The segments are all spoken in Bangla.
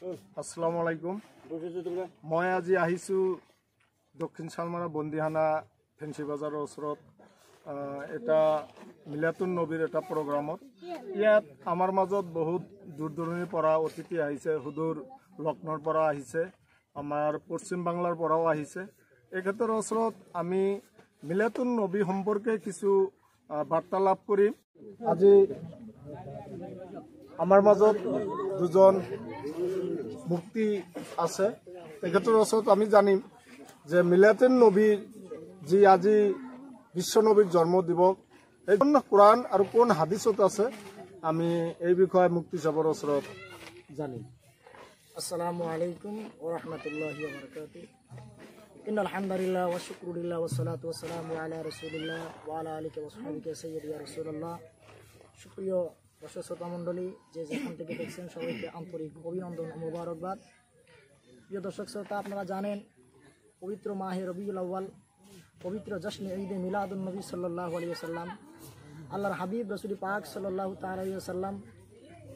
আসসালামু আলাইকুম। মই আজি আহিছোঁ দক্ষিণ শালমাৰা বন্দিহানা ফেঞ্চি বাজাৰৰ ওচৰত এটা মিলাতুন নবীৰ এটা প্ৰগ্ৰামত। ইয়াত আমাৰ মাজত বহুত দূৰ দূৰণিৰ পৰা অতিথি আহিছে, সুদূৰ লক্ষ্ণৌৰ পৰা আহিছে, আমাৰ পশ্চিম বাংলাৰ পৰাও আহিছে। এখেতৰ ওচৰত আমি মিলাতুন নবী সম্পৰ্কে কিছু বাৰ্তালাপ কৰিম। আজি আমাৰ মাজত দুজন মুক্তি আছে, তেখেতৰ ওচৰত আমি জানিম যে মিলাতুন নবীৰ যি আজি বিশ্ব নবীৰ জন্ম দিৱস, এই কোরআন আৰু কোন হাদিছত আছে, আমি এই বিষয়ে মুক্তি সাহেবৰ ওচৰত জানিম। আসসালামু আলাইকুম ওয়া রাহমাতুল্লাহি ওয়া বারাকাতুহু। ইন্নাল হামদুলিল্লাহ ওয়া শুকরুলিল্লাহ ওয়া সালাতু ওয়া সালামু আলা রাসূলিল্লাহ ওয়া আলা আলিহি ওয়া সাহবিহি সাইয়্যিদি ইয়া রাসূলুল্লাহ। সুপ্রিয় দর্শক শ্রোতা মণ্ডলী, যে যেখান থেকে দেখছেন সবাইকে আন্তরিক অভিনন্দন ও মোবারকবাদ। প্রিয় দর্শক শ্রোতা, আপনারা জানেন পবিত্র মাহে রবিউল আউয়াল, পবিত্র জশ্নে ঈদে মিলাদুন নবী সাল্লাল্লাহু আলাইহি ওয়াসাল্লাম, আল্লাহর হাবিব রাসূল পাক সাল্লাল্লাহু তাআলা আলাইহি ওয়াসাল্লাম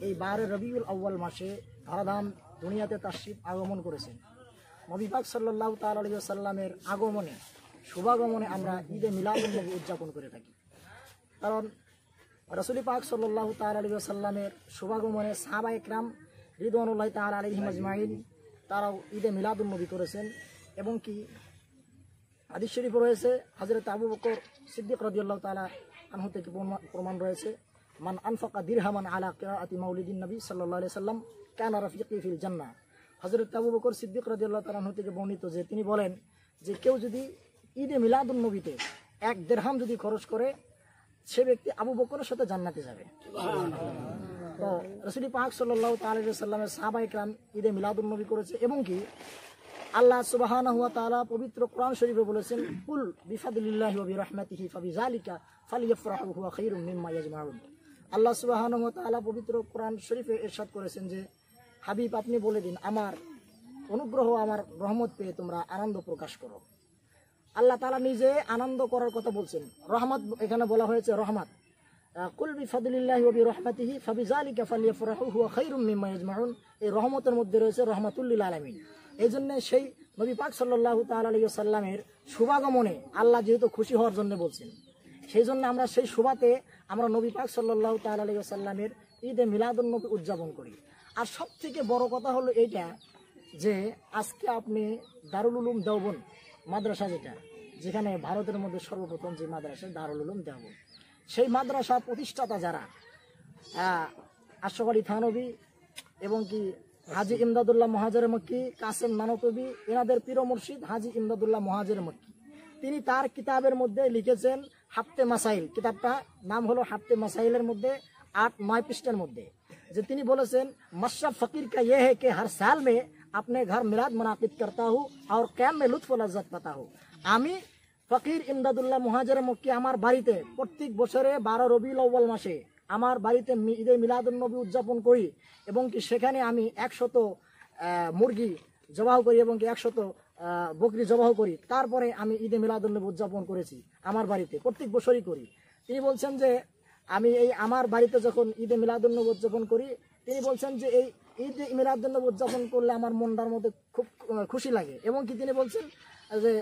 এই 12 রবিউল আউয়াল মাসে ধরাধাম দুনিয়াতে তাশরিফ আগমন করেছেন। নবী পাক সাল্লাল্লাহু তাআলা আলাইহি ওয়াসাল্লামের আগমনে, শুভাগমনে আমরা ঈদে মিলাদুন নবী উদযাপন করে থাকি। কারণ রাসূল পাক সাল্লাল্লাহু তাআলা আলাইহি ওয়াসাল্লামের শুভাগমনে সাহাবায়ে কেরাম রিদওয়ানুল্লাহি তাআলা আলাইহিম আজমাইন তারাও ঈদে মিলাদুন নবী করেছেন। এবং কি হাদিস শরীফ রয়েছে, হযরত আবু বকর সিদ্দিক রাদিয়াল্লাহু তাআলা আনহু থেকে প্রমাণ রয়েছে, মান আনফাকা দিরহামান আলা কিরাআতি মাউলিদিন নবী সাল্লাল্লাহু আলাইহি ওয়াসাল্লাম কানা রাফিকি ফিল জান্নাহ। হযরত আবু বকর সিদ্দিক রাদিয়াল্লাহু তাআলা আনহু থেকে বর্ণিত যে তিনি বলেন যে কেউ যদি ঈদে মিলাদুন নবীতে 1 দিরহাম যদি খরচ করে, সে ব্যক্তি আবু বকরের সাথে জান্নাতে যাবে। তো রাসূল পাক সাল্লাল্লাহু তাআলা আলাইহি ওয়াসাল্লামের সাহাবায়ে কেরাম ঈদে মিলাদুন নবী করেছে। এবং কি আল্লাহ সুবহানাহু ওয়া তাআলা পবিত্র কোরআন শরীফে বলেছেন, কুল বিফাদলিল্লাহি ওয়া বিরহমাতিহি ফাবিযালিকা ফালইফরাহু হুয়া খায়রুম মিম্মা ইয়াজমাউন। আল্লাহ সুবহানাহু ওয়া তাআলা পবিত্র কোরআন শরীফে ইরশাদ করেছেন যে, হাবিব আপনি বলে দিন, আমার অনুগ্রহ, আমার রহমত পেয়ে তোমরা আনন্দ প্রকাশ করো। আল্লাহ তাআলা নিজে আনন্দ করার কথা বলছেন। রহমত এখানে বলা হয়েছে রহমত। কুল বিফাদলিল্লাহি ওয়া বিরহমাতিহি ফাবিযালিকা ফালইফরাহু হুয়া খায়রুম মিম্মা ইয়াজমাউন। এই রহমতের মধ্যে রয়েছে রহমাতুল লিল আলামিন। এই জন্য সেই নবী পাক সাল্লাল্লাহু তাআলা আলাইহি ওয়াসাল্লামের শুভাগমনে আল্লাহ যেহেতু খুশি হওয়ার জন্য বলছেন, সেই জন্য আমরা সেই শুভাতে আমরা নবী পাক সাল্লাল্লাহু তাআলা আলাইহি ওয়াসাল্লামের ঈদে মিলাদুন নবী উদযাপন করি। আর সবথেকে বড় কথা হলো এইটা যে আজকে আপনি দারুল উলুম দেওবন্দ মাদ্রাসা, যেখানে ভারতের মধ্যে সর্বপ্রথম যে মাদ্রাসা দারুল উলুম দেওবন্দ, সেই মাদ্রাসা প্রতিষ্ঠাতা যারা আশরাফ আলী থানভী এবং কি হাজী ইমদাদুল্লাহ মুহাজির মক্কি, কাসেম নানতবী, এনাদের পীর মুর্শিদ হাজী ইমদাদুল্লাহ মুহাজির মক্কি, তিনি তার কিতাবের মধ্যে লিখেছেন হাফতে মাসাইল। কিতাবটা নাম হলো হাফতে মাসাইলের মধ্যে 8-9 পৃষ্ঠার মধ্যে যে তিনি বলেছেন, मशरफ फकीर का यह है कि हर साल में अपने घर मिलाद मुनाकिद करता हूँ और कैम में लुत्फ लज्जत पाता हूँ। আমি ফকির ইমদাদুল্লাহ মুহাজির মক্কি আমার বাড়িতে প্রত্যেক বছরে 12 রবিউল আউয়াল মাসে আমার বাড়িতে ঈদে মিলাদুন নবী উদযাপন করি। এবং কি সেখানে আমি 100 মুরগি জবাহ করি এবং কি 100 বকরি জবাহ করি। তারপরে আমি ঈদে মিলাদুন নবী উদযাপন করেছি আমার বাড়িতে, প্রত্যেক বছরই করি। তিনি বলছেন যে আমি এই আমার বাড়িতে যখন ঈদে মিলাদুন নবী উদযাপন করি, তিনি বলছেন যে এই ঈদে মিলাদুন নবী উদযাপন করলে আমার মনটার মধ্যে খুব খুশি লাগে। এবং কি তিনি বলছেন যে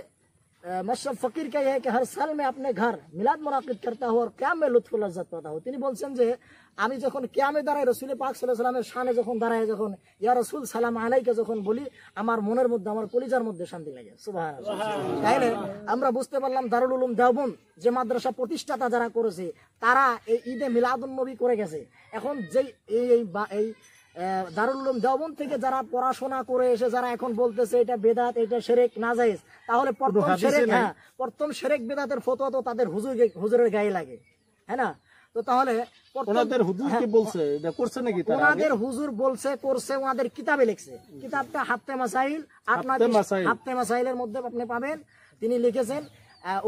मशरफ फकीर का यह है कि हर साल में अपने घर मिलाद मुनाकिद करता हूँ और क्या में लुत्फ लज्जत पाता हूँ। তিনি বলছেন যে আমি যখন কিয়ামে দাঁড়াই, রাসূল পাক সাল্লাল্লাহু আলাইহি ওয়াসাল্লামের শানে যখন দাঁড়াই, যখন ইয়া রাসূল সালাম আলাইকা যখন বলি, আমার মনের মধ্যে, আমার কলিজার মধ্যে শান্তি লাগে। সুবহানাল্লাহ। তাইলে আমরা বুঝতে পারলাম দারুল উলুম দেওবন্দ যে মাদ্রাসা প্রতিষ্ঠাতা যারা করেছে, তারা এই ঈদে মিলাদুন নবী করে গেছে। এখন যে এই দারুল উলুম দেওবন্দ থেকে যারা পড়াশোনা করে এসে যারা এখন বলতেছে এটা বেদাত, এটা শিরক, নাজায়েজ, তাহলে প্রথম শিরক বেদাতের ফতোয়া তো তাদের হুজুরের গায়ে লাগে, হ্যাঁ না? তো তাহলে ওনাদের হুজুর কি বলছে, এটা করছে নাকি? ওনাদের হুজুর বলছে, করছে, ওনাদের কিতাবে লিখছে। কিতাবটা হাফতে মাসাইল, হাফতে মাসাইলের মধ্যে আপনি পাবেন, তিনি লিখেছেন,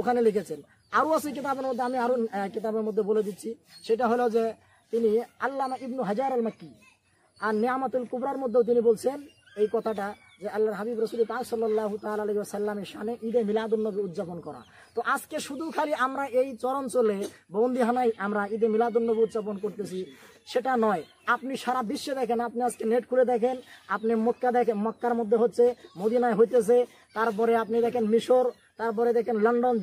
ওখানে লিখেছেন। আরো আছে কিতাবের মধ্যে, আমি আরো কিতাবের মধ্যে বলে দিচ্ছি। সেটা হলো যে তিনি আল্লামা ইবনু হাজার আল মাক্কি আর নিয়ামাতুল কুবরার মধ্যেও তিনি বলছেন এই কথাটা যে আল্লাহর হাবিব রাসূল পাক সাল্লাল্লাহু তাআলা আলাইহি ওয়াসাল্লামের শানে ঈদে মিলাদুন নবী উদযাপন করা। তো আজকে শুধু খালি আমরা এই চরঞ্চলে বন্দিহানায় আমরা ঈদে মিলাদুন নবী উদযাপন করতেছি, সেটা নয়। আপনি সারা বিশ্বে দেখেন, আপনি আজকে নেট খুলে দেখেন, আপনি মক্কা দেখেন, মক্কার মধ্যে হচ্ছে, মদিনায় হইতেছে, তারপরে আপনি দেখেন মিশর, তারপরে দেখেন লন্ডন,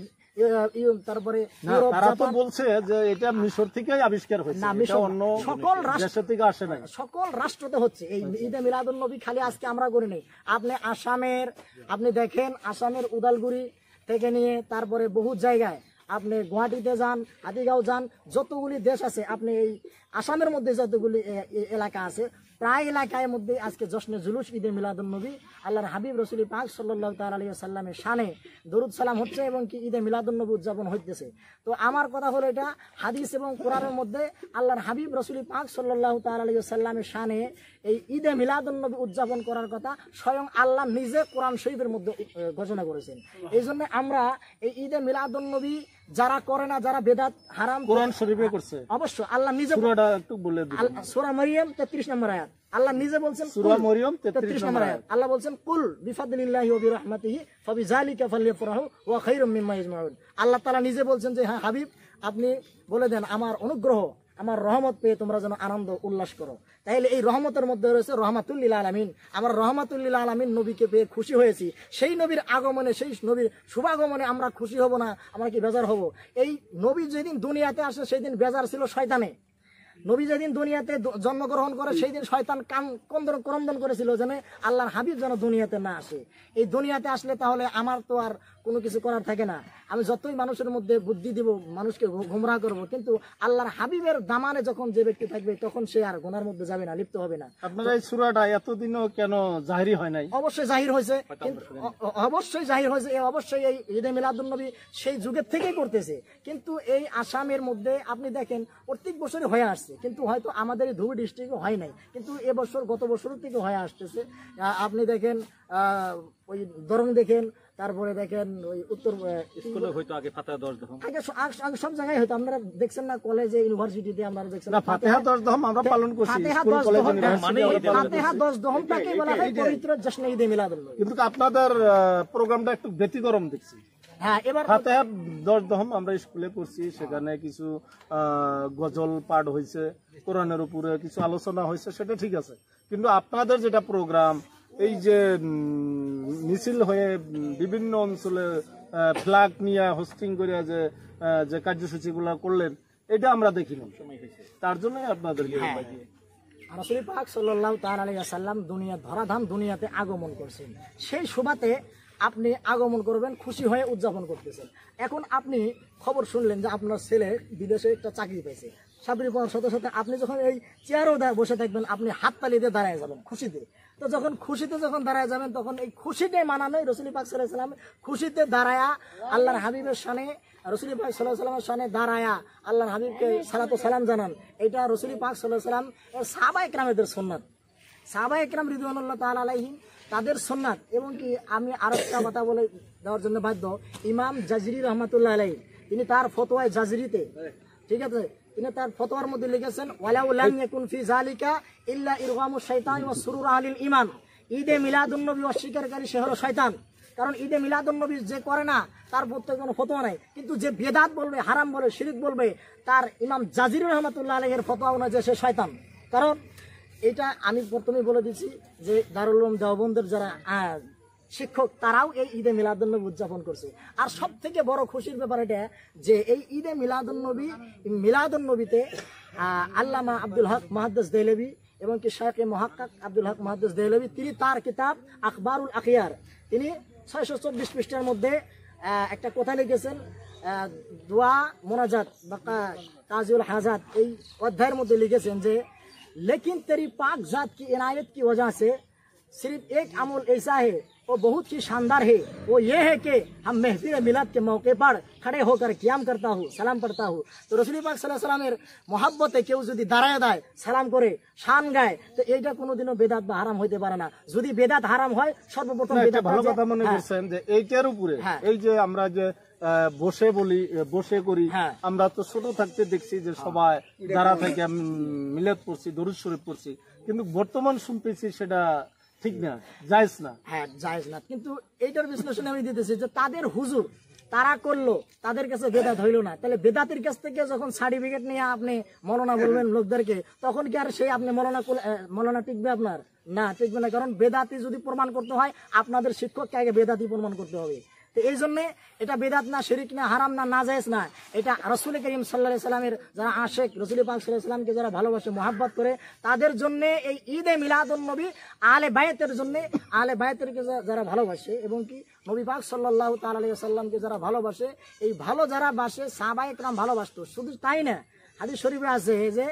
তারপরে ইউরোপ, তারা তো জাপান। বলছে যে এটা মিশর থেকেই আবিষ্কার হয়েছে, না, এটা মিশর অন্য সকল রাষ্ট্র দেশ থেকে আসে না। সকল রাষ্ট্রতে হচ্ছে এই ঈদে মিলাদুন নবী। খালি আজকে আমরা করি নেই। আপনি আসামের, আপনি দেখেন আসামের উদালগুড়ি থেকে নিয়ে তারপরে বহু জায়গায়, আপনি গুয়াহাটিতে যান, হাতিগাঁও যান, যতগুলি দেশ আছে, আপনি এই আসামের মধ্যে যতগুলি এলাকা আছে, প্রায় এলাকায় মধ্যে আজকে জশ্নে জুলুস ঈদে মিলাদুন নবী আল্লাহর হাবিব রসুল পাক সাল্লাল্লাহু তাআলা আলাইহি ওয়াসাল্লামের শানে দরুদ সালাম হচ্ছে এবং কি ঈদে মিলাদুন নবী উদযাপন হইতেছে। তো আমার কথা হলো, এটা হাদিস এবং কোরআনের মধ্যে আল্লাহর হাবিব রসুল পাক সাল্লাল্লাহু তাআলা আলাইহি ওয়াসাল্লামের শানে এই ঈদে মিলাদুন নবী উদযাপন করার কথা স্বয়ং আল্লাহ নিজে কোরআন শরীফের মধ্যে ঘোষণা করেছেন। এই জন্য আমরা এই ঈদে মিলাদুন নবী যারা করে না, যারা বেদাত হারাম, কোরআন শরীফে করছে, অবশ্য আল্লাহ নিজে সূরাটা একটু বলে দিন। সূরা মারিয়াম 33 নম্বর আয়াত আল্লাহ নিজে বলছেন, সূরা মারিয়াম 33 নম্বর আয়াত আল্লাহ বলছেন, কুল বিফাদলিল্লাহি ওয়া বিরহমাতিহি ফাবিযালিকা ফালইফরাহু ওয়া খায়রুম মিম্মা ইয়াজমাউন। আল্লাহ তাআলা নিজে বলছেন যে হ্যাঁ হাবিব, আপনি বলে দেন আমার অনুগ্রহ, আমার রহমত পেয়ে তোমরা যেন আনন্দ উল্লাস করো। তাহলে এই রহমতের মধ্যে রয়েছে রহমাতুল লিল আলামিন। আমরা রহমাতুল লিল আলামিন নবীকে পেয়ে খুশি হয়েছি। সেই নবীর আগমনে, সেই নবীর শুভাগমনে আমরা খুশি হব না, আমরা কি বেজার হব? এই নবী যেদিন দুনিয়াতে আসে সেই দিন বেজার ছিল শয়তানে। নবী যেদিন দুনিয়াতে জন্মগ্রহণ করে সেই দিন শয়তান ক্রন্দন করেছিল যেন আল্লাহর হাবিব যেন দুনিয়াতে না আসে। এই দুনিয়াতে আসলে তাহলে আমার তো আর কোনো কিছু করার থাকে না। আমি যতই মানুষের মধ্যে বুদ্ধি দিব, মানুষকে গুমরাহ করব, কিন্তু আল্লাহর হাবিবের দামানে যখন যে ব্যক্তি থাকবে তখন সে আর গুনার মধ্যে যাবে না, লিপ্ত হবে না। আপনারা এই সূরাটা এতদিনও কেন জাহিরি হয় নাই? অবশ্যই জাহির হয়েছে, কিন্তু অবশ্যই জাহির হয়েছে, অবশ্যই এই ঈদে মিলাদুন নবী সেই যুগের থেকেই করতেছে। কিন্তু এই আসামের মধ্যে আপনি দেখেন প্রত্যেক বছরই হয়ে আসছে, কিন্তু হয়তো আমাদের এই ধুবড়ী ডিস্ট্রিক্টে হয় নাই, কিন্তু এবছর গত বছর থেকে হয়ে আসতেছে। আপনি দেখেন ওই দরং দেখেন, তারপরে দেখেন ওই উত্তর স্কুলে হয়তো আগে ফাতিহা 10 দহম, আগে সব জায়গায় হয়তো আপনারা দেখছেন না, কলেজে ইউনিভার্সিটিতে আপনারা দেখছেন না ফাতিহা 10 দহম আমরা পালন করছি। ফাতিহা স্কুল 10 কলেজ দহম, ইউনিভার্সিটি ফাতিহা 10 দহমটাকে বলা হয় পবিত্র জশ্নে ঈদে মিলাদুন নবী। কিন্তু আপনাদের প্রোগ্রামটা একটু ব্যতিক্রম দেখছি। হ্যাঁ, এবার ফাতিহা 10 দহম আমরা স্কুলে করছি, সেখানে কিছু গজল পাঠ হয়েছে, কোরআনের উপরে কিছু আলোচনা হয়েছে, সেটা ঠিক আছে। কিন্তু আপনাদের যেটা প্রোগ্রাম, এই যে মিছিল হয়ে বিভিন্ন অঞ্চলে ফ্ল্যাগ নিয়ে হোস্টিং করে যে কার্যসূচিগুলো করলেন, এটা আমরা দেখিনি। তার জন্যই আপনাদেরকে রাসূল পাক সাল্লাল্লাহু তাআলা আলাইহি ওয়াসাল্লাম দুনিয়া ধরাধাম দুনিয়াতে আগমন করছেন। সেই সুবাতে আপনি আগমন করবেন, খুশি হয়ে উদযাপন করতেছেন। এখন আপনি খবর শুনলেন যে আপনার ছেলে বিদেশে একটা চাকরি পেয়েছে, চাকরি পাওয়ার সাথে সাথে আপনি যখন এই চেয়ারেও বসে থাকবেন, আপনি হাততালি দিয়ে দাঁড়ায় যাবেন খুশিতে। তো যখন খুশিতে দাঁড়ায় যাবেন, তখন এই খুশিতে মানানোই রাসূল পাক সাল্লাল্লাহু আলাইহি ওয়াসাল্লাম খুশিতে দাঁড়ায়া আল্লাহর হাবিবের শানে, রাসূল পাক সাল্লাল্লাহু আলাইহি ওয়াসাল্লামের শানে দাঁড়ায়া আল্লাহর হাবিবকে সালাত ও সালাম জানান। এটা রাসূল পাক সাল্লাল্লাহু আলাইহি ওয়াসাল্লাম এর সাহাবায়ে কেরামদের সুন্নাত, সাহাবায়ে কেরাম রিদওয়ানুল্লাহ তাআলা আলাইহিম তাদের সুন্নাত। এবং কি আমি আরেকটা কথা বলে দেওয়ার জন্য বাধ্য, ইমাম জাজরি রহমাতুল্লাহ আলাইহি তিনি তার ফতোয়ায়ে জাজরিতে, ঠিক আছে, তিনি তার ফতোয়ার মধ্যে লিখেছেন, ওয়ালাউ লাম ইয়াকুন ফি যালিকা ইল্লা ইরগামুশ শাইতান ওয়া সুরুর আহলিল ঈমান। ঈদে মিলাদুন নবী অস্বীকারী সে হলো শয়তান। কারণ ঈদে মিলাদুন নবী যে করে না তার প্রত্যেক কোনো ফতোয়া নাই, কিন্তু যে বেদাত বলবে, হারাম বলে, শিরক বলবে, তার ইমাম জাজির রহমাতুল্লাহ আলাইহির ফতোয়া অনুযায়ী সে শয়তান। কারণ এটা আমি প্রথমেই বলে দিচ্ছি যে দারুল উলুম দেওবন্দের যারা শিক্ষক তারাও এই ঈদে মিলাদুন নবী উদযাপন করছে। আর সব থেকে বড় খুশির ব্যাপার এটা যে এই ঈদে মিলাদুন নবীতে আল্লামা আব্দুল হক মুহাদ্দিস দেহলভী এবং কি শায়খ মুহাক্কিক আব্দুল হক মুহাদ্দিস দেহলভী তিনি তার কিতাব আখবারুল আখিয়ার তিনি 624 পৃষ্ঠার মধ্যে একটা কথা লিখেছেন, দোয়া মোনাজাত বা কাজিউল হাজাত, এই অধ্যায়ের মধ্যে লিখেছেন যে लेकिन तेरी पाक जात की इनायत की वजह से सिर्फ एक अमल ऐसा है वो बहुत ही शानदार है, वो ये है कि हम महफिल मिलाद के मौके पर खड़े होकर क़ियाम करता हूँ, सलाम पढ़ता हूँ। तो रसूल पाक सल्लल्लाहु अलैहि वसल्लमेर मोहब्बते केउ যদি দাঁড়ায় দেয়, সালাম করে, শান গায়, তো এইটা কোনোদিনও বেদাত বা হারাম হইতে পারে না। যদি বেদাত হারাম হয়, সর্বপ্রথম বেদাত ভালো কথা মনে করছেন যে এইটার উপরে এই যে আমরা যে বসে বলি, বসে করি, আমরা তো ছোট থাকতে দেখছি যে সবাই যারা থেকে মিলাদ পড়ছি, দরুদ শরীফ পড়ছি, কিন্তু বর্তমান শুনতেছি সেটা ঠিক না, জায়েজ না। হ্যাঁ, জায়েজ না। কিন্তু এইটার বিশ্লেষণ আমি দিতেছি যে তাদের হুজুর তারা করলো, তাদের কাছে বেদাত হইলো না। তাহলে বেদাতের কাছ থেকে যখন সার্টিফিকেট নিয়ে আপনি মৌলানা বলবেন লোকদেরকে, তখন কি আর সেই আপনি মৌলানা টিকবে আপনার? না, টিকবে না। কারণ বেদাতি যদি প্রমাণ করতে হয় আপনাদের শিক্ষককে আগে বেদাতি প্রমাণ করতে হবে। তো এই জন্য এটা বেদাত না, শিরিক না, হারাম না, নাজায়েজ না। এটা রাসূল করিম সাল্লাল্লাহু আলাইহি সাল্লামের যারা আশিক, রাসূল পাক সাল্লাল্লাহু আলাইহি সাল্লামকে যারা ভালোবাসে, মুহাব্বত করে, তাদের জন্য এই ঈদে মিলাদুন নবী, আলে বায়তের জন্য, আলে বায়তেরকে যারা ভালোবাসে এবং কি নবী পাক সাল্লাল্লাহু তাআলা আলাইহি সাল্লামকে যারা ভালোবাসে, এই ভালো যারা বাসে সাহাবায়ে কেরাম ভালোবাসতো। শুধু তাই না, হাদিস শরীফে আছে যে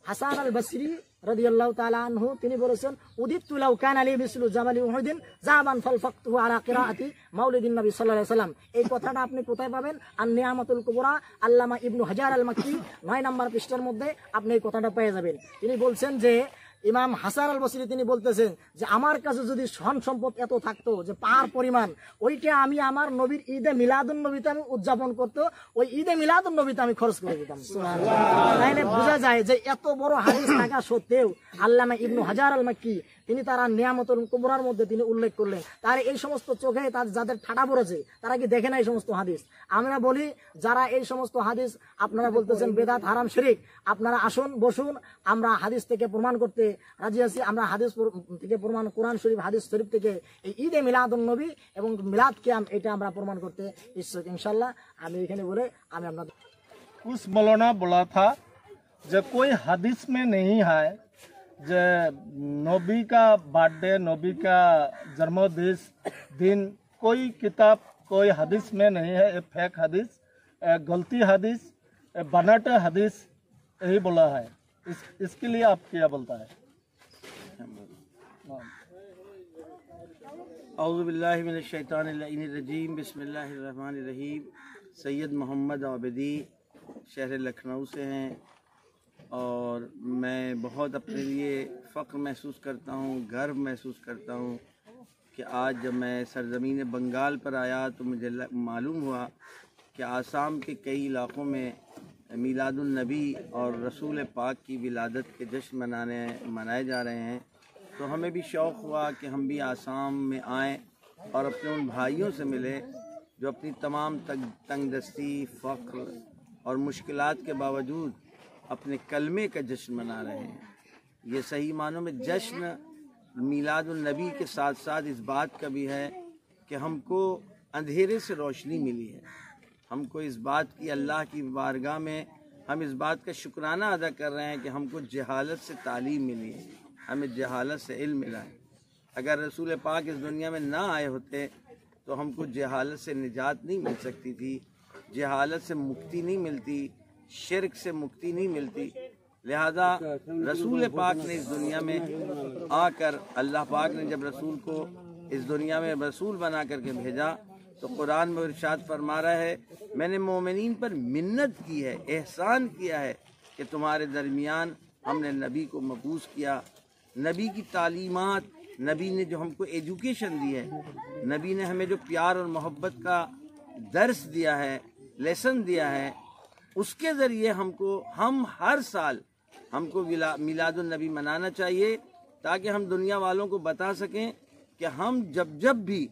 হাসান আল বসরি রাদিয়াল্লাহু তাআলা আনহু তিনি বলেছেন, উদিতু লাউ কানা লি মিসলু জামালি উহুদিন জামান ফালফাকতুহু আলা কিরাআতি মাউলিদিন নবী সাল্লাল্লাহু আলাইহি ওয়াসাল্লাম। এই কথাটা আপনি কোথায় পাবেন? আর নিয়ামাতুল কুবরা আল্লামা ইবনু হাজার আল মাক্কি 9 নম্বর পৃষ্ঠার মধ্যে আপনি এই কথাটা পেয়ে যাবেন। তিনি বলছেন যে ইমাম হাসান আল বসরি তিনি বলতেছেন যে আমার কাছে যদি ধন সম্পদ এত থাকতো যে পাহাড় পরিমাণ, ওইটা আমি আমার নবীর ঈদে মিলাদুন নবীতে আমি উদযাপন করতো, ওই ঈদে মিলাদুন নবীতে আমি খরচ করে দিতাম। তাইলে বোঝা যায় যে এত বড় হাদিস থাকা সত্ত্বেও আল্লামা ইবনু হাজার আল মাক্কি তিনি তারা নিয়ামতুল কুবরার মধ্যে তিনি উল্লেখ করলেন। তার এই সমস্ত চোখে তার যাদের ঠাটা পড়েছে তারা কি দেখে না এই সমস্ত হাদিস? আমরা বলি যারা এই সমস্ত হাদিস আপনারা বলতেছেন বেদাত, হারাম, শিরিক, আপনারা আসুন, বসুন, আমরা হাদিস থেকে প্রমাণ করতে রাজি আছি। আমরা হাদিস থেকে প্রমাণ, কোরআন শরীফ, হাদিস শরীফ থেকে এই ঈদে মিলাদুন নবী এবং মিলাদ কিয়াম এটা আমরা প্রমাণ করতে ইচ্ছুক ইনশাআল্লাহ। আমি এখানে বলে আমি আপনাদের उस मौलाना बोला था जो कोई हदीस में नहीं है जो नबी का बर्थडे, नबी का जन्मदिन, कोई किताब, कोई हदीस में नहीं है। ये फेक हदीस, गलती हदीस, बनाटे हदीस यही बोला है। इसके लिए आप क्या बोलता है? औज़ु बिल्लाहि मिनश शैतानिर रजीम, बिस्मिल्लाहिर रहमानिर रहीम। सैयद मोहम्मद आबिदी शहर लखनऊ से हैं और मैं बहुत अपने लिए फ़ख्र महसूस करता हूँ, गर्व महसूस करता हूँ कि आज जब मैं सरज़मीन बंगाल पर आया तो मुझे मालूम हुआ कि आसाम के कई इलाक़ों में मीलादुन नबी और रसूल पाक की विलादत के जश्न मनाए जा रहे हैं। तो हमें भी शौक़ हुआ कि हम भी आसाम में आएँ और अपने उन भाइयों से मिलें जो अपनी तमाम तंगदस्ती, फ़ख्र और मुश्किलात के बावजूद अपने कलमे का जश्न मना रहे हैं। ये सही मानों में जश्न मीलादुन नबी के साथ साथ इस बात का भी है कि हमको अंधेरे से रोशनी मिली है। हमको इस बात की, अल्लाह की बारगाह में हम इस बात का शुक्राना अदा कर रहे हैं कि हमको जहालत से तालीम मिली है, हमें जहालत से इल्म मिला है। अगर रसूल पाक इस दुनिया में ना आए होते तो हमको जहालत से निजात नहीं मिल सकती थी, जहालत से मुक्ति नहीं मिलती, शिर्क से मुक्ति नहीं मिलती। लिहाजा रसूल पाक ने इस दुनिया में आकर, अल्लाह पाक ने जब रसूल को इस दुनिया में रसूल बना करके भेजा तो कुरान में इरशाद फरमा रहा है, मैंने मोमिनीन पर मिन्नत की है, एहसान किया है कि तुम्हारे दरमियान हमने नबी को मबूस किया। नबी की तालीमात, नबी ने जो हमको एजुकेशन दी है, नबी ने हमें जो प्यार और मोहब्बत का दर्स दिया है, लेसन दिया है, उसके ज़रिए हम हर साल हमको मिलादुन नबी मनाना चाहिए ताकि हम दुनिया वालों को बता सकें कि हम जब भी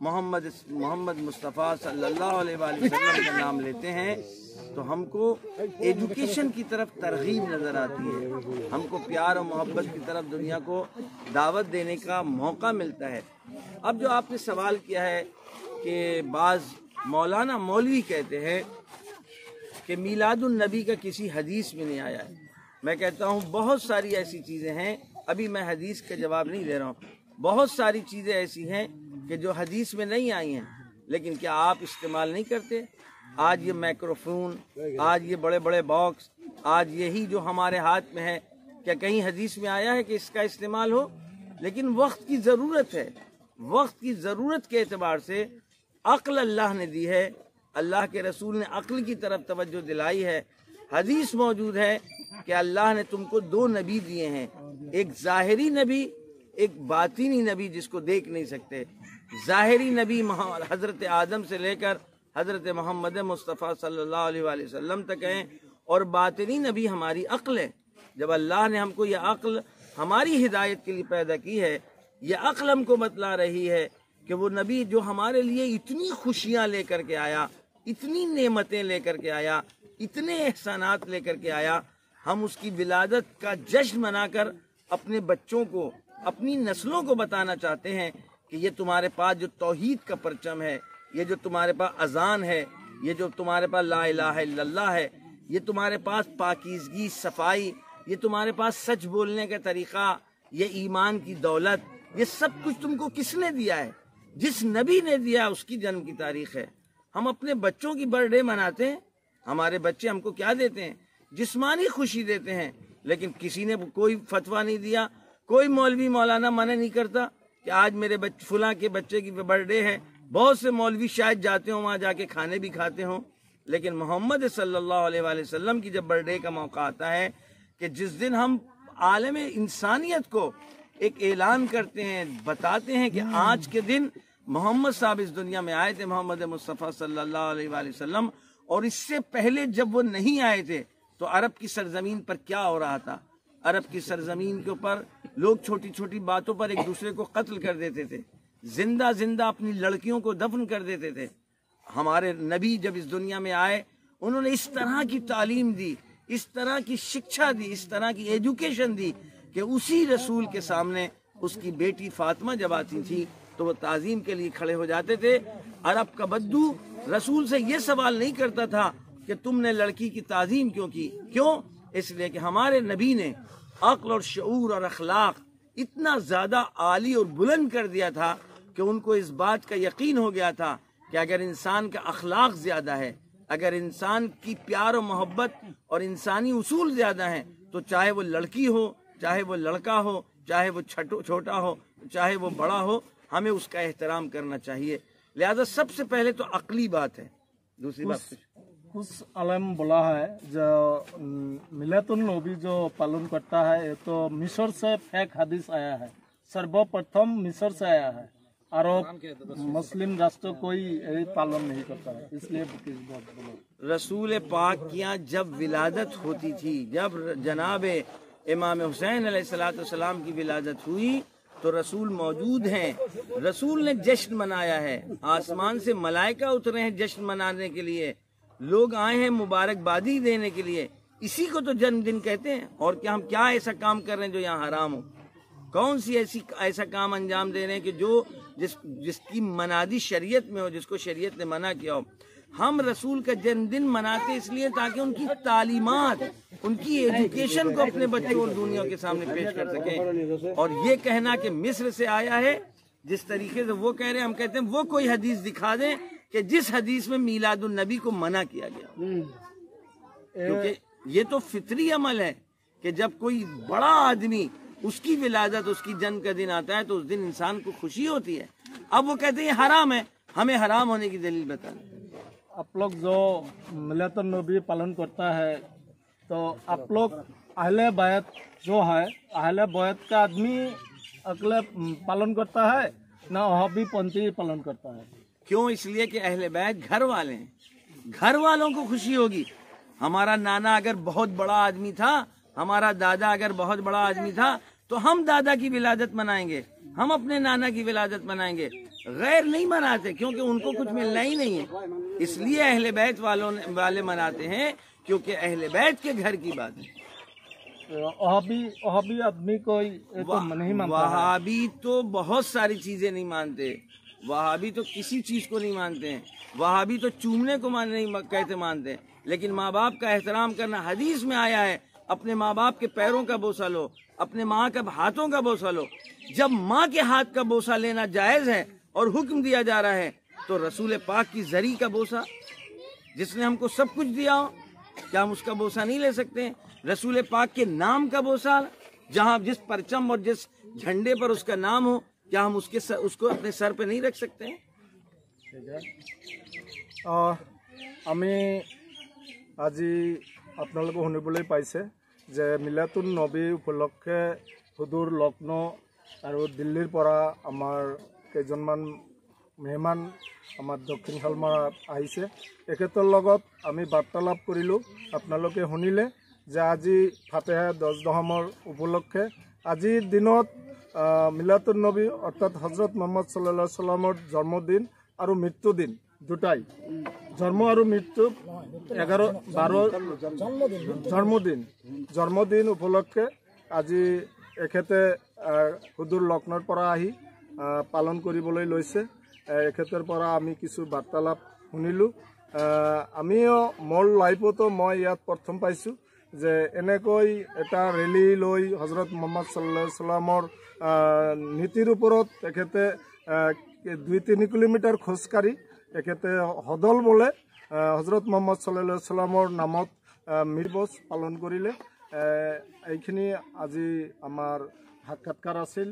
मोहम्मद मुस्तफ़ा सल्लल्लाहु अलैहि वसल्लम का नाम लेते हैं तो हमको एजुकेशन की तरफ तरगीब नज़र आती है, हमको प्यार और मोहब्बत की तरफ दुनिया को दावत देने का मौका मिलता है। अब जो आपने सवाल किया है कि बाज़ मौलाना मौलवी कहते हैं कि मीलादुन नबी का किसी हदीस में नहीं आया है, मैं कहता हूँ बहुत सारी ऐसी चीज़ें हैं, अभी मैं हदीस का जवाब नहीं दे रहा हूँ, बहुत सारी चीज़ें ऐसी हैं कि जो हदीस में नहीं आई हैं, लेकिन क्या आप इस्तेमाल नहीं करते? आज ये माइक्रोफोन, आज ये बड़े बड़े बॉक्स, आज यही जो हमारे हाथ में है, क्या कहीं हदीस में आया है कि इसका इस्तेमाल हो? लेकिन वक्त की ज़रूरत है, वक्त की ज़रूरत के एतबार से अक्ल अल्लाह ने दी है, अल्लाह के रसूल ने अक्ल की तरफ तवज्जो दिलाई है। हदीस मौजूद है कि अल्लाह ने तुमको 2 नबी दिए हैं, एक ज़ाहिरी नबी, एक बातिनी नबी जिसको देख नहीं सकते। ज़ाहिरी नबी हज़रत आदम से लेकर हज़रत मोहम्मद मुस्तफ़ा सल्लल्लाहु अलैहि वसल्लम तक हैं, और बातिनी नबी हमारी अक्ल है। जब अल्लाह ने हमको यह अक्ल हमारी हिदायत के लिए पैदा की है, यह अक्ल हमको बतला रही है कि वो नबी जो हमारे लिए इतनी खुशियाँ लेकर के आया, इतनी नेमतें लेकर के आया, इतने एहसानात लेकर के आया, हम उसकी विलादत का जश्न मनाकर अपने बच्चों को, अपनी नस्लों को बताना चाहते हैं कि ये तुम्हारे पास जो तौहीद का परचम है, ये जो तुम्हारे पास अजान है, ये जो तुम्हारे पास ला इलाहा इल्लल्लाह है, ये तुम्हारे पास पाकीज़गी, सफाई, ये तुम्हारे पास सच बोलने का तरीक़ा, ये ईमान की दौलत, ये सब कुछ तुमको किसने दिया है? जिस नबी ने दिया उसकी जन्म की तारीख है। हम अपने बच्चों की बर्थडे मनाते हैं, हमारे बच्चे हमको क्या देते हैं? जिस्मानी खुशी देते हैं, लेकिन किसी ने कोई फतवा नहीं दिया, कोई मौलवी मौलाना मना नहीं करता कि आज मेरे फुला के बच्चे की बर्थडे है। बहुत से मौलवी शायद जाते हों, वहाँ जाके खाने भी खाते हों, लेकिन मोहम्मद सल्लल्लाहु अलैहि वसल्लम की जब बर्थडे का मौका आता है कि जिस दिन हम आलम इंसानियत को एक ऐलान करते हैं, बताते हैं कि आज के दिन मोहम्मद साहब इस दुनिया में आए थे, मोहम्मद मुस्तफ़ा सल्लल्लाहु अलैहि वसल्लम, और इससे पहले जब वो नहीं आए थे तो अरब की सरजमीन पर क्या हो रहा था? अरब की सरजमीन के ऊपर लोग छोटी छोटी बातों पर एक दूसरे को कत्ल कर देते थे, जिंदा जिंदा अपनी लड़कियों को दफन कर देते थे। हमारे नबी जब इस दुनिया में आए, उन्होंने इस तरह की तालीम दी, इस तरह की शिक्षा दी, इस तरह की एजुकेशन दी कि उसी रसूल के सामने उसकी बेटी फातिमा जब आती थी तो वो ताजीम के लिए खड़े हो जाते थे। अरब का बद्दू रसूल से ये सवाल नहीं करता था कि तुमने लड़की की ताजीम क्यों की। क्यों? इसलिए कि हमारे नबी ने अक्ल और शऊर और अखलाक इतना ज़्यादा आली और बुलंद कर दिया था कि उनको इस बात का यकीन हो गया था कि अगर इंसान का अखलाक ज़्यादा है, अगर इंसान की प्यार और मोहब्बत और इंसानी उसूल ज़्यादा हैं, तो चाहे वो लड़की हो, चाहे वो लड़का हो, चाहे वो छोटा हो, चाहे वो बड़ा हो, हमें उसका एहतराम करना चाहिए। लिहाजा सबसे पहले तो अक्ली बात है। दूसरी बात कुछ आलम बोला है जो मिलादुन नबी जो पालन करता है ये तो मिस्र से फेक हदीस आया है, सर्वप्रथम मिस्र से आया है, अरब मुस्लिम राष्ट्र कोई यही पालन नहीं करता है, इसलिए रसूल पाक की यहाँ जब विलादत होती थी, जब जनाब इमाम हुसैन अलैहिस्सलाम की विलादत हुई तो रसूल मौजूद हैं, रसूल ने जश्न मनाया है, आसमान से मलाइका उतरे हैं जश्न मनाने के लिए, लोग आए हैं मुबारकबादी देने के लिए। इसी को तो जन्मदिन कहते हैं। और क्या हम क्या ऐसा काम कर रहे हैं जो यहाँ हराम हो? कौन सी ऐसा काम अंजाम दे रहे हैं कि जो जिसकी मनादी शरीयत में हो, जिसको शरीयत ने मना किया हो? हम रसूल का जन्मदिन मनाते इसलिए ताकि उनकी तालीमात, उनकी एजुकेशन को अपने बच्चों और दुनिया के सामने पेश कर सकें। और ये कहना कि मिस्र से आया है, जिस तरीके से वो कह रहे हैं, हम कहते हैं वो कोई हदीस दिखा दें कि जिस हदीस में मीलादुन नबी को मना किया गया। क्योंकि ये तो फितरी अमल है कि जब कोई बड़ा आदमी उसकी विलादत, उसकी जन्म का दिन आता है तो उस दिन इंसान को खुशी होती है। अब वो कहते हैं हराम है, हमें हराम होने की दलील बताएं। आप लोग जो मिलादुन नबी पालन करता है तो आप लोग अहले बैत जो है, अहले बैत का आदमी अगले पालन करता है ना वहाबी पंथी पालन करता है? क्यों? इसलिए कि अहले बैत घर वाले हैं, घर वालों को खुशी होगी। हमारा नाना अगर बहुत बड़ा आदमी था, हमारा दादा अगर बहुत बड़ा आदमी था, तो हम दादा की विलादत मनाएंगे, हम अपने नाना की विलादत मनाएंगे। गैर नहीं मनाते क्योंकि उनको कुछ मिलना ही नहीं है। इसलिए अहले बैत वाले मनाते हैं क्योंकि अहले बैत के घर की बात है। वहाबी आदमी को नहीं मानता। वहाबी तो बहुत सारी चीजें नहीं मानते, वहाबी तो किसी चीज को नहीं मानते हैं। वहाबी तो चूमने को नहीं कहते मानते हैं, लेकिन माँ बाप का एहतराम करना हदीस में आया है। अपने माँ बाप के पैरों का बोसा लो, अपने माँ के हाथों का बोसा लो। जब माँ के हाथ का बोसा लेना जायज है और हुक्म दिया जा रहा है, तो रसूल पाक की जरी का बोसा, जिसने हमको सब कुछ दिया हो, क्या हम उसका बोसा नहीं ले सकते हैं? रसूल पाक के नाम का बोसा, जहाँ जिस परचम और जिस झंडे पर उसका नाम हो, क्या हम उसको अपने सर पे नहीं रख सकते हैं? আমি আজি আপোনালোকে শুনিবলৈ পাইছে যে মিলাদুন নবী উপলক্ষে সুদূৰ লক্ষ্ণৌ আৰু দিল্লীৰ পৰা আমাৰ কেইজনমান মেহমান আমাৰ দক্ষিণ শালমাৰাত আহিছে। এখেতৰ লগত আমি বাৰ্তালাপ কৰিলোঁ। আপোনালোকে শুনিলে যে আজি ফাতেহা 10 দহমৰ উপলক্ষে আজিৰ দিনত মিলাতুন নবী অৰ্থাৎ হজরত মোহাম্মদ সাল্লাল্লাহু আলাইহি সাল্লামৰ জন্মদিন আৰু মৃত্যুদিন দুটাই জন্ম আৰু মৃত্যু 11-12 জন্মদিন উপলক্ষে আজি এখেতে হুদুৰ লক্ষ্ণৌৰ পৰা আহি পালন কৰিবলৈ লৈছে এখেতৰ পৰা আমি কিছু বাৰ্তালাপ শুনিলোঁ আমিও মোৰ লাইফতো মই ইয়াত প্ৰথম পাইছোঁ যে এনেকৈ এটা ৰেলী লৈ হজরত মোহাম্মদ সাল্লাল্লাহু আলাইহি সাল্লামৰ নীতিৰ ওপৰত তেখেতে 2-3 কিলোমিটাৰ খোজকাঢ়ি তেখেতে হদল বোলে হজরত মোহাম্মদ সাল্লাল্লাহু আলাইহি সাল্লামৰ নামত মিৰবজ পালন কৰিলে এইখিনি আজি আমাৰ সাক্ষাৎকাৰ আছিল